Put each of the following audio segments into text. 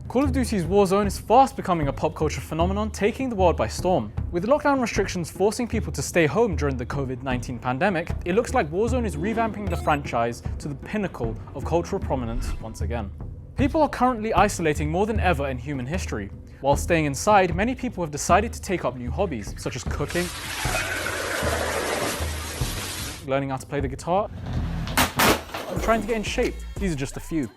Call of Duty's Warzone is fast becoming a pop culture phenomenon, taking the world by storm. With lockdown restrictions forcing people to stay home during the COVID-19 pandemic, it looks like Warzone is revamping the franchise to the pinnacle of cultural prominence once again. People are currently isolating more than ever in human history. While staying inside, many people have decided to take up new hobbies, such as cooking, learning how to play the guitar, and trying to get in shape. These are just a few.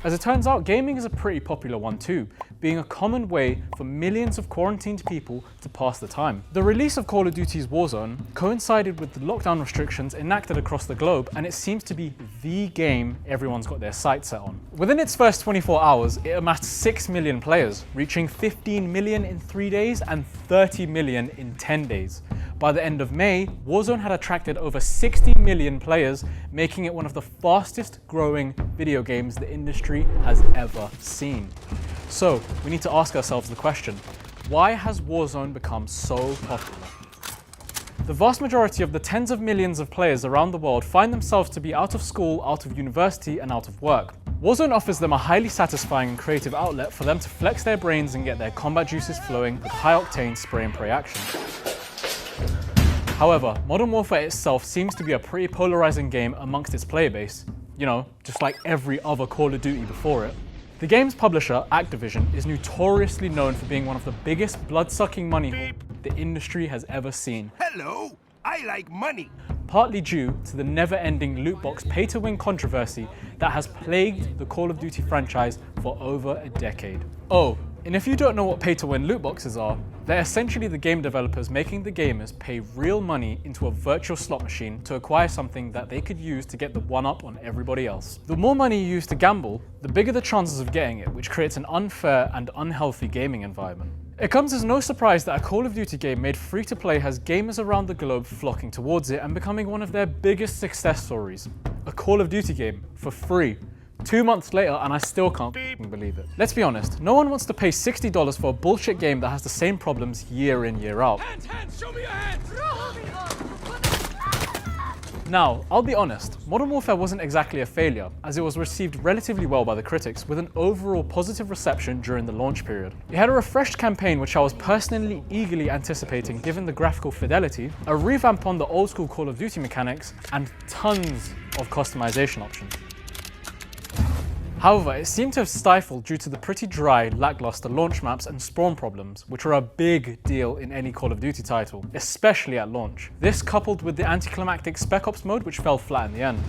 As it turns out, gaming is a pretty popular one too, being a common way for millions of quarantined people to pass the time. The release of Call of Duty's Warzone coincided with the lockdown restrictions enacted across the globe, and it seems to be the game everyone's got their sights set on. Within its first 24 hours, it amassed 6 million players, reaching 15 million in 3 days and 30 million in 10 days. By the end of May, Warzone had attracted over 60 million players, making it one of the fastest growing video games the industry has ever seen. So, we need to ask ourselves the question, why has Warzone become so popular? The vast majority of the tens of millions of players around the world find themselves to be out of school, out of university, and out of work. Warzone offers them a highly satisfying and creative outlet for them to flex their brains and get their combat juices flowing with high-octane spray and pray action. However, Modern Warfare itself seems to be a pretty polarizing game amongst its player base, you know, just like every other Call of Duty before it. The game's publisher, Activision, is notoriously known for being one of the biggest blood-sucking money holes the industry has ever seen. Hello, I like money. Partly due to the never-ending loot box pay-to-win controversy that has plagued the Call of Duty franchise for over a decade. Oh, and if you don't know what pay-to-win loot boxes are, they're essentially the game developers making the gamers pay real money into a virtual slot machine to acquire something that they could use to get the one-up on everybody else. The more money you use to gamble, the bigger the chances of getting it, which creates an unfair and unhealthy gaming environment. It comes as no surprise that a Call of Duty game made free-to-play has gamers around the globe flocking towards it and becoming one of their biggest success stories. A Call of Duty game for free. 2 months later, and I still can't believe it. Let's be honest, no one wants to pay $60 for a bullshit game that has the same problems year in, year out. Hands, show me your hands! Now, I'll be honest, Modern Warfare wasn't exactly a failure, as it was received relatively well by the critics, with an overall positive reception during the launch period. It had a refreshed campaign which I was personally eagerly anticipating given the graphical fidelity, a revamp on the old school Call of Duty mechanics, and tons of customization options. However, it seemed to have stifled due to the pretty dry, lackluster launch maps and spawn problems, which are a big deal in any Call of Duty title, especially at launch. This coupled with the anticlimactic Spec Ops mode, which fell flat in the end.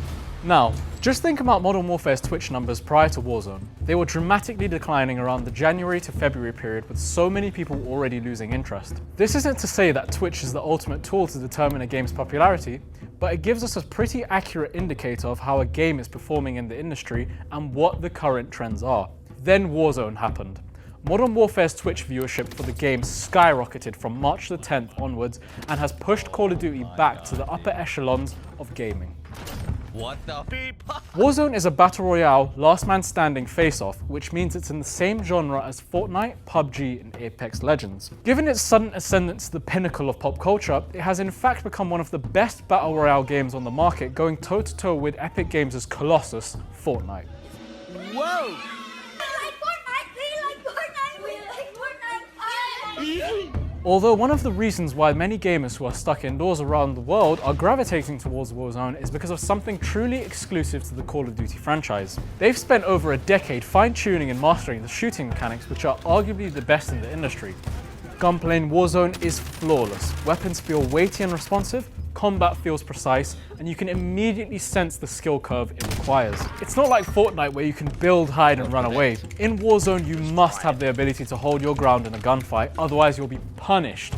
Now, just think about Modern Warfare's Twitch numbers prior to Warzone. They were dramatically declining around the January to February period, with so many people already losing interest. This isn't to say that Twitch is the ultimate tool to determine a game's popularity, but it gives us a pretty accurate indicator of how a game is performing in the industry and what the current trends are. Then Warzone happened. Modern Warfare's Twitch viewership for the game skyrocketed from March the 10th onwards and has pushed Call of Duty back to the upper echelons of gaming. What the beep? Warzone is a battle royale, last man standing face-off, which means it's in the same genre as Fortnite, PUBG, and Apex Legends. Given its sudden ascendance to the pinnacle of pop culture, it has in fact become one of the best battle royale games on the market, going toe-to-toe with Epic Games' Colossus, Fortnite. Whoa! Although one of the reasons why many gamers who are stuck indoors around the world are gravitating towards Warzone is because of something truly exclusive to the Call of Duty franchise. They've spent over a decade fine-tuning and mastering the shooting mechanics, which are arguably the best in the industry. Gunplay in Warzone is flawless. Weapons feel weighty and responsive, combat feels precise, and you can immediately sense the skill curve it requires. It's not like Fortnite where you can build, hide, and run away. In Warzone, you must have the ability to hold your ground in a gunfight, otherwise you'll be punished.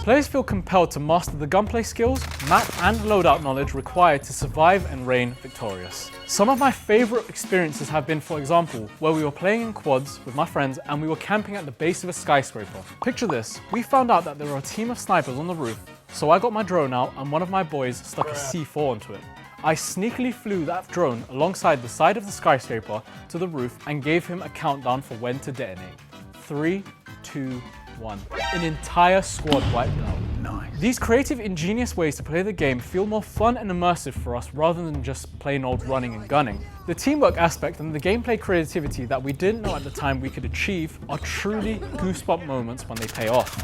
Players feel compelled to master the gunplay skills, map and loadout knowledge required to survive and reign victorious. Some of my favourite experiences have been, for example, where we were playing in quads with my friends and we were camping at the base of a skyscraper. Picture this, we found out that there were a team of snipers on the roof, so I got my drone out and one of my boys stuck a C4 onto it. I sneakily flew that drone alongside the side of the skyscraper to the roof and gave him a countdown for when to detonate. 3, 2, 1. An entire squad wiped out. Nice. These creative, ingenious ways to play the game feel more fun and immersive for us rather than just plain old running and gunning. The teamwork aspect and the gameplay creativity that we didn't know at the time we could achieve are truly goosebump moments when they pay off.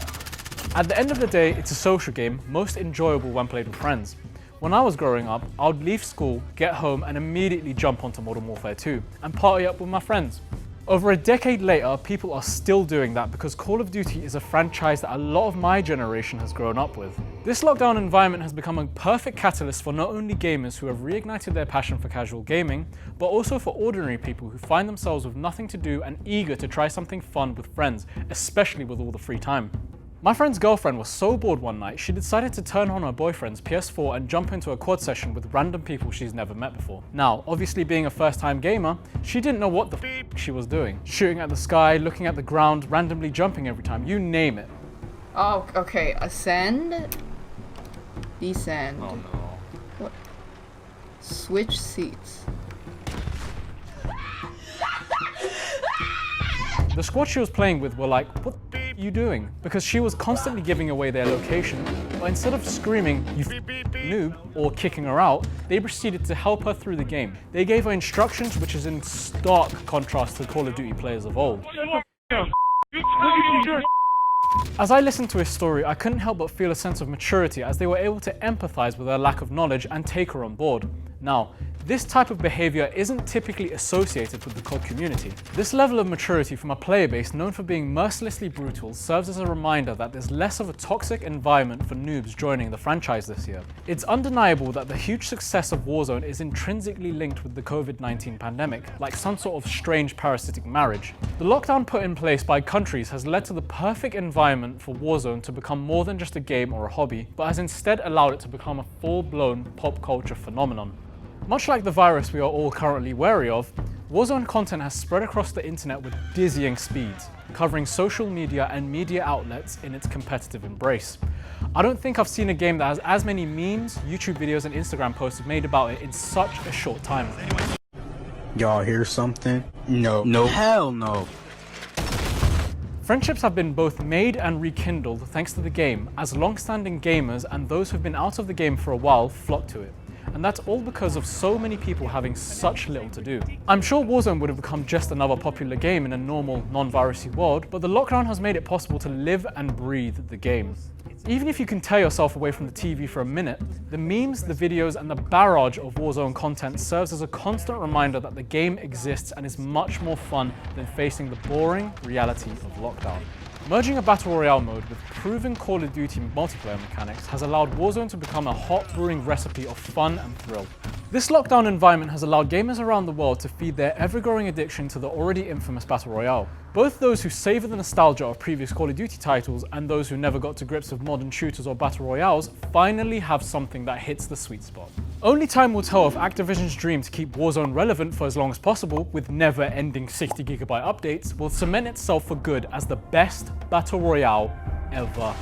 At the end of the day, it's a social game, most enjoyable when played with friends. When I was growing up, I would leave school, get home, and immediately jump onto Modern Warfare 2 and party up with my friends. Over a decade later, people are still doing that because Call of Duty is a franchise that a lot of my generation has grown up with. This lockdown environment has become a perfect catalyst for not only gamers who have reignited their passion for casual gaming, but also for ordinary people who find themselves with nothing to do and eager to try something fun with friends, especially with all the free time. My friend's girlfriend was so bored one night, she decided to turn on her boyfriend's PS4 and jump into a quad session with random people she's never met before. Now, obviously being a first-time gamer, she didn't know what the f she was doing. Shooting at the sky, looking at the ground, randomly jumping every time, you name it. Oh, okay. Ascend. Descend. Oh no. What? Switch seats. The squad she was playing with were like, what the f are you doing? Because she was constantly giving away their location, but instead of screaming, you noob, or kicking her out, they proceeded to help her through the game. They gave her instructions, which is in stark contrast to Call of Duty players of old. As I listened to his story, I couldn't help but feel a sense of maturity as they were able to empathize with her lack of knowledge and take her on board. Now, this type of behavior isn't typically associated with the COD community. This level of maturity from a player base known for being mercilessly brutal serves as a reminder that there's less of a toxic environment for noobs joining the franchise this year. It's undeniable that the huge success of Warzone is intrinsically linked with the COVID-19 pandemic, like some sort of strange parasitic marriage. The lockdown put in place by countries has led to the perfect environment for Warzone to become more than just a game or a hobby, but has instead allowed it to become a full-blown pop culture phenomenon. Much like the virus we are all currently wary of, Warzone content has spread across the internet with dizzying speeds, covering social media and media outlets in its competitive embrace. I don't think I've seen a game that has as many memes, YouTube videos, and Instagram posts made about it in such a short time. Y'all hear something? No. No. Hell no. Friendships have been both made and rekindled thanks to the game, as long-standing gamers and those who've been out of the game for a while flock to it. And that's all because of so many people having such little to do. I'm sure Warzone would have become just another popular game in a normal, non-virusy world, but the lockdown has made it possible to live and breathe the game. Even if you can tear yourself away from the TV for a minute, the memes, the videos, and the barrage of Warzone content serves as a constant reminder that the game exists and is much more fun than facing the boring reality of lockdown. Merging a Battle Royale mode with proven Call of Duty multiplayer mechanics has allowed Warzone to become a hot brewing recipe of fun and thrill. This lockdown environment has allowed gamers around the world to feed their ever-growing addiction to the already infamous Battle Royale. Both those who savour the nostalgia of previous Call of Duty titles and those who never got to grips with modern shooters or Battle Royales finally have something that hits the sweet spot. Only time will tell if Activision's dream to keep Warzone relevant for as long as possible, with never-ending 60GB updates, will cement itself for good as the best Battle Royale ever.